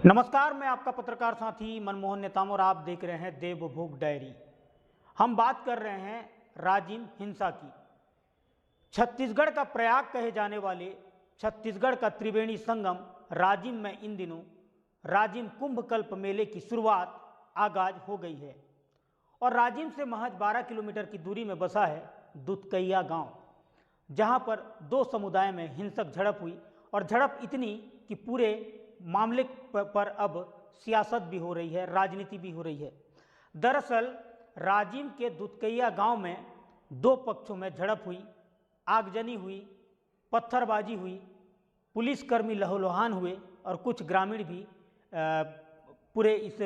नमस्कार, मैं आपका पत्रकार साथी मनमोहन नेताम और आप देख रहे हैं देवभोग डायरी। हम बात कर रहे हैं राजिम हिंसा की। छत्तीसगढ़ का प्रयाग कहे जाने वाले छत्तीसगढ़ का त्रिवेणी संगम राजिम में इन दिनों राजिम कुंभकल्प मेले की शुरुआत आगाज हो गई है और राजिम से महज 12 किलोमीटर की दूरी में बसा है दुधकैया गांव, जहां पर दो समुदाय में हिंसक झड़प हुई और झड़प इतनी कि पूरे मामले पर अब सियासत भी हो रही है, राजनीति भी हो रही है। दरअसल राजिम के दुधकैया गांव में दो पक्षों में झड़प हुई, आगजनी हुई, पत्थरबाजी हुई, पुलिसकर्मी लहूलुहान हुए और कुछ ग्रामीण भी पूरे इस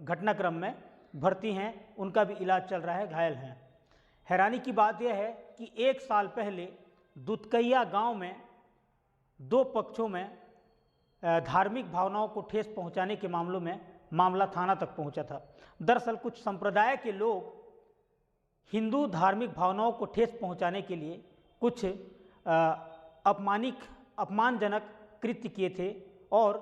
घटनाक्रम में भर्ती हैं, उनका भी इलाज चल रहा है, घायल हैं। हैरानी की बात यह है कि एक साल पहले दुधकैया गांव में दो पक्षों में धार्मिक भावनाओं को ठेस पहुंचाने के मामलों में मामला थाना तक पहुंचा था। दरअसल कुछ संप्रदाय के लोग हिंदू धार्मिक भावनाओं को ठेस पहुंचाने के लिए कुछ अपमानजनक कृत्य किए थे और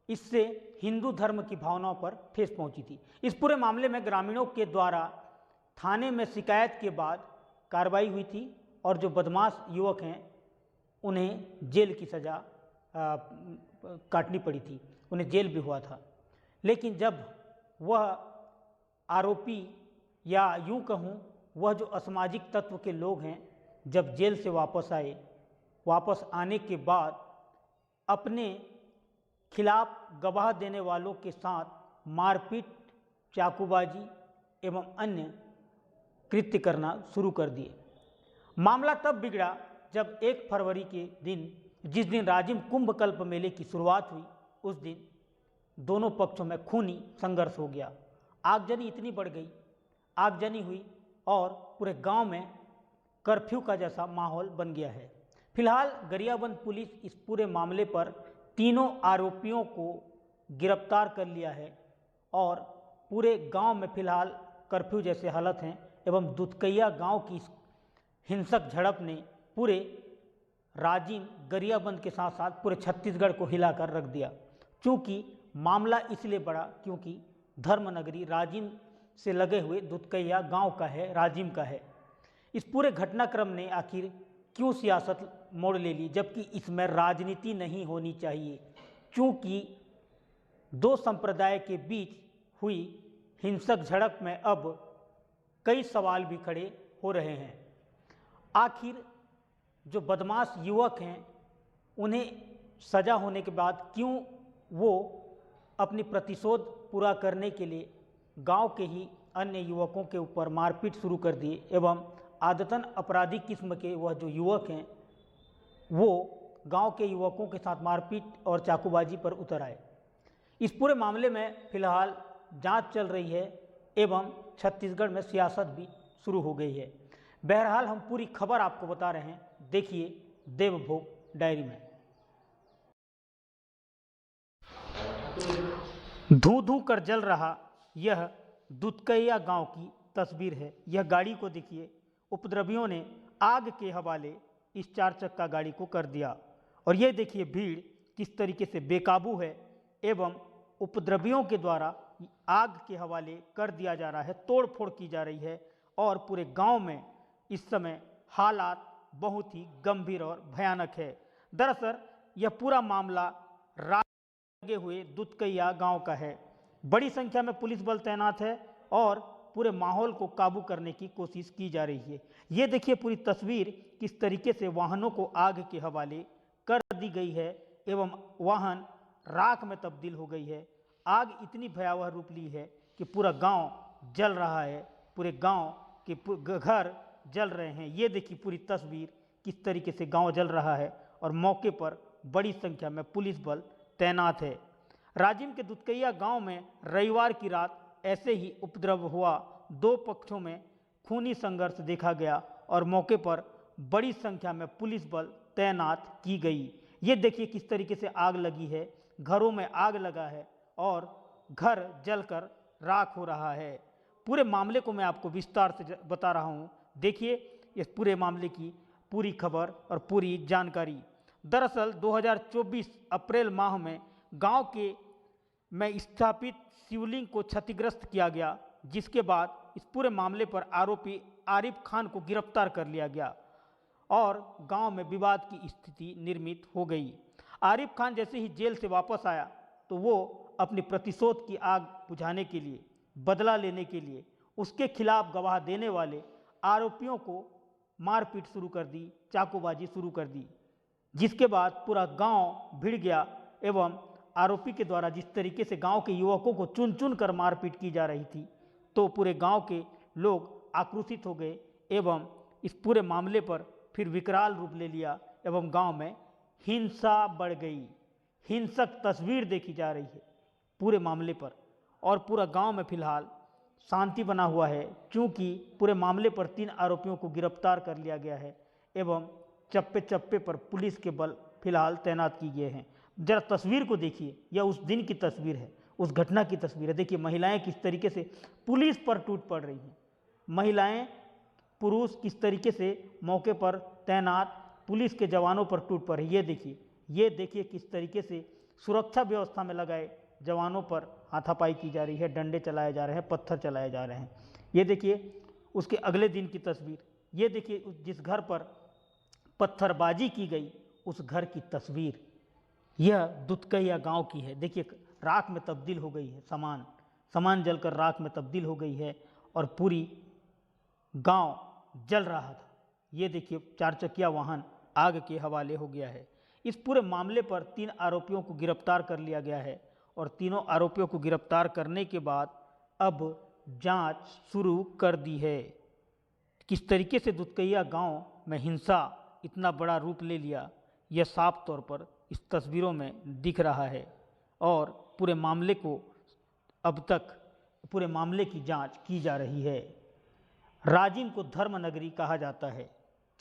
इससे हिंदू धर्म की भावनाओं पर ठेस पहुंची थी। इस पूरे मामले में ग्रामीणों के द्वारा थाने में शिकायत के बाद कार्रवाई हुई थी और जो बदमाश युवक हैं उन्हें जेल की सज़ा काटनी पड़ी थी, उन्हें जेल भी हुआ था। लेकिन जब वह आरोपी या यूं कहूं वह जो असामाजिक तत्व के लोग हैं जब जेल से वापस आए, वापस आने के बाद अपने खिलाफ गवाह देने वालों के साथ मारपीट, चाकूबाजी एवं अन्य कृत्य करना शुरू कर दिए। मामला तब बिगड़ा जब 1 फरवरी के दिन, जिस दिन राजिम कुंभकल्प मेले की शुरुआत हुई, उस दिन दोनों पक्षों में खूनी संघर्ष हो गया। आगजनी इतनी बढ़ गई, आगजनी हुई और पूरे गांव में कर्फ्यू का जैसा माहौल बन गया है। फिलहाल गरियाबंद पुलिस इस पूरे मामले पर तीनों आरोपियों को गिरफ्तार कर लिया है और पूरे गांव में फिलहाल कर्फ्यू जैसे हालत हैं एवं दुधकैया गांव की हिंसक झड़प ने पूरे राजिम, गरियाबंद के साथ साथ पूरे छत्तीसगढ़ को हिलाकर रख दिया। क्योंकि मामला इसलिए बढ़ा क्योंकि धर्मनगरी राजिम से लगे हुए दुधकैया गांव का है, राजिम का है। इस पूरे घटनाक्रम ने आखिर क्यों सियासत मोड़ ले ली, जबकि इसमें राजनीति नहीं होनी चाहिए। क्योंकि दो संप्रदाय के बीच हुई हिंसक झड़प में अब कई सवाल भी खड़े हो रहे हैं। आखिर जो बदमाश युवक हैं उन्हें सज़ा होने के बाद क्यों वो अपनी प्रतिशोध पूरा करने के लिए गांव के ही अन्य युवकों के ऊपर मारपीट शुरू कर दिए एवं आदतन अपराधी किस्म के वह जो युवक हैं वो गांव के युवकों के साथ मारपीट और चाकूबाजी पर उतर आए। इस पूरे मामले में फिलहाल जांच चल रही है एवं छत्तीसगढ़ में सियासत भी शुरू हो गई है। बहरहाल हम पूरी खबर आपको बता रहे हैं, देखिए देवभोग डायरी में। धू धू कर जल रहा यह दुधकैया गांव की तस्वीर है। यह गाड़ी को देखिए, उपद्रवियों ने आग के हवाले इस 4 चक्का गाड़ी को कर दिया और यह देखिए भीड़ किस तरीके से बेकाबू है एवं उपद्रवियों के द्वारा आग के हवाले कर दिया जा रहा है, तोड़ फोड़ की जा रही है और पूरे गांव में इस समय हालात बहुत ही गंभीर और भयानक है। दरअसल यह पूरा मामला लगे हुए दुधकैया गांव का है। बड़ी संख्या में पुलिस बल तैनात है और पूरे माहौल को काबू करने की कोशिश की जा रही है। ये देखिए पूरी तस्वीर किस तरीके से वाहनों को आग के हवाले कर दी गई है एवं वाहन राख में तब्दील हो गई है। आग इतनी भयावह रूप ली है कि पूरा गांव जल रहा है, पूरे गांव के घर जल रहे हैं। ये देखिए पूरी तस्वीर किस तरीके से गांव जल रहा है और मौके पर बड़ी संख्या में पुलिस बल तैनात है। राजिम के दुधकैया गांव में रविवार की रात ऐसे ही उपद्रव हुआ। दो पक्षों में खूनी संघर्ष देखा गया और मौके पर बड़ी संख्या में पुलिस बल तैनात की गई। ये देखिए किस तरीके से आग लगी है, घरों में आग लगा है और घर जलकर राख हो रहा है। पूरे मामले को मैं आपको विस्तार से बता रहा हूँ, देखिए इस पूरे मामले की पूरी खबर और पूरी जानकारी। दरअसल 2024 अप्रैल माह में गांव के में स्थापित शिवलिंग को क्षतिग्रस्त किया गया, जिसके बाद इस पूरे मामले पर आरोपी आरिफ खान को गिरफ्तार कर लिया गया और गांव में विवाद की स्थिति निर्मित हो गई। आरिफ खान जैसे ही जेल से वापस आया तो वो अपनी प्रतिशोध की आग बुझाने के लिए, बदला लेने के लिए उसके खिलाफ गवाह देने वाले आरोपियों को मारपीट शुरू कर दी, चाकूबाजी शुरू कर दी, जिसके बाद पूरा गांव भिड़ गया एवं आरोपी के द्वारा जिस तरीके से गांव के युवकों को चुन चुन कर मारपीट की जा रही थी, तो पूरे गांव के लोग आक्रोशित हो गए एवं इस पूरे मामले पर फिर विकराल रूप ले लिया एवं गांव में हिंसा बढ़ गई। हिंसक तस्वीर देखी जा रही है पूरे मामले पर और पूरा गांव में फिलहाल शांति बना हुआ है, क्योंकि पूरे मामले पर 3 आरोपियों को गिरफ्तार कर लिया गया है एवं चप्पे चप्पे पर पुलिस के बल फिलहाल तैनात किए गए हैं। जरा तस्वीर को देखिए, यह उस दिन की तस्वीर है, उस घटना की तस्वीर है। देखिए महिलाएं किस तरीके से पुलिस पर टूट पड़ रही हैं, महिलाएं पुरुष किस तरीके से मौके पर तैनात पुलिस के जवानों पर टूट पड़े। ये देखिए किस तरीके से सुरक्षा व्यवस्था में लगाए जवानों पर हाथापाई की जा रही है, डंडे चलाए जा रहे हैं, पत्थर चलाए जा रहे हैं। ये देखिए उसके अगले दिन की तस्वीर, ये देखिए जिस घर पर पत्थरबाजी की गई उस घर की तस्वीर, यह दुधकैया गांव की है। देखिए राख में तब्दील हो गई है, सामान जलकर राख में तब्दील हो गई है और पूरी गांव जल रहा था। ये देखिए 4 चकिया वाहन आग के हवाले हो गया है। इस पूरे मामले पर 3 आरोपियों को गिरफ्तार कर लिया गया है और तीनों आरोपियों को गिरफ्तार करने के बाद अब जांच शुरू कर दी है। किस तरीके से दुधकैया गांव में हिंसा इतना बड़ा रूप ले लिया, यह साफ तौर पर इस तस्वीरों में दिख रहा है और पूरे मामले को अब तक पूरे मामले की जांच की जा रही है। राजिम को धर्म नगरी कहा जाता है,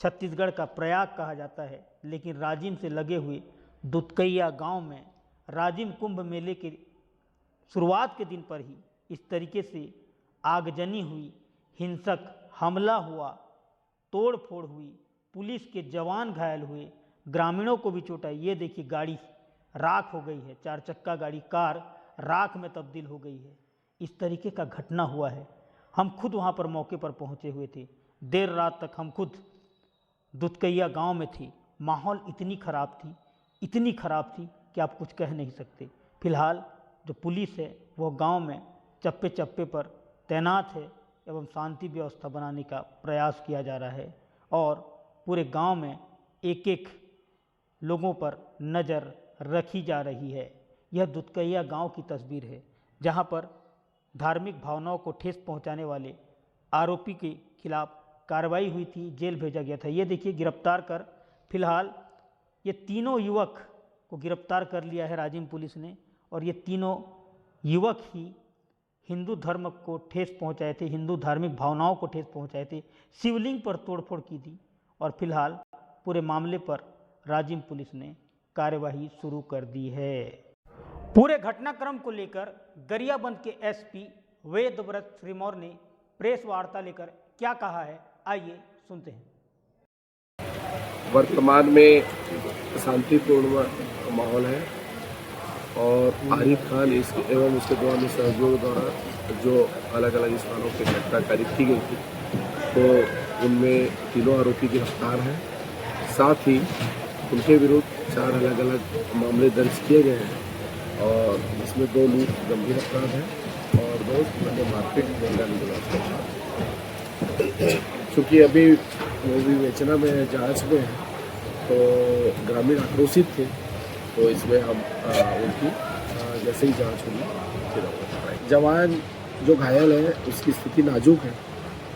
छत्तीसगढ़ का प्रयाग कहा जाता है, लेकिन राजिम से लगे हुए दुधकैया गांव में राजिम कुंभ मेले के शुरुआत के दिन पर ही इस तरीके से आगजनी हुई, हिंसक हमला हुआ, तोड़ फोड़ हुई, पुलिस के जवान घायल हुए, ग्रामीणों को भी चोट आई। ये देखिए गाड़ी राख हो गई है, 4 चक्का गाड़ी कार राख में तब्दील हो गई है। इस तरीके का घटना हुआ है। हम खुद वहाँ पर मौके पर पहुँचे हुए थे, देर रात तक हम खुद दुधकैया गांव में थे। माहौल इतनी ख़राब थी कि आप कुछ कह नहीं सकते। फिलहाल जो पुलिस है वह गांव में चप्पे चप्पे पर तैनात है एवं शांति व्यवस्था बनाने का प्रयास किया जा रहा है और पूरे गांव में एक एक लोगों पर नज़र रखी जा रही है। यह दुधकैया गांव की तस्वीर है, जहां पर धार्मिक भावनाओं को ठेस पहुंचाने वाले आरोपी के खिलाफ कार्रवाई हुई थी, जेल भेजा गया था। ये देखिए गिरफ्तार कर फिलहाल ये तीनों युवक को गिरफ्तार कर लिया है राजिम पुलिस ने और ये तीनों युवक ही हिंदू धर्म को ठेस पहुंचाए थे, हिंदू धार्मिक भावनाओं को ठेस पहुंचाए थे, शिवलिंग पर तोड़फोड़ की थी और फिलहाल पूरे मामले पर राजिम पुलिस ने कार्यवाही शुरू कर दी है। पूरे घटनाक्रम को लेकर गरियाबंद के एसपी वेदव्रत श्रीमौर ने प्रेस वार्ता लेकर क्या कहा है, आइए सुनते हैं। वर्तमान में शांतिपूर्ण माहौल है और आरिफ खान एवं उसके द्वारा सहयोग द्वारा जो अलग अलग स्थानों पर घटनाकारी की गई थी, तो उनमें तीनों आरोपी गिरफ्तार हैं। साथ ही उनके विरुद्ध 4 अलग अलग मामले दर्ज किए गए हैं और इसमें 2 लोग गंभीर अपराध हैं और 2 अन्य मारपीट चूँकि अभी वो भी विवेचना में जांच में है, तो ग्रामीण आक्रोशित थे, तो इसमें हम उनकी जैसे ही जांच होगी फिर जवान जो घायल है उसकी स्थिति नाजुक है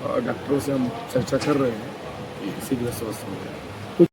और डॉक्टरों से हम चर्चा कर रहे हैं कि शीघ्र स्वस्थ हो जाए।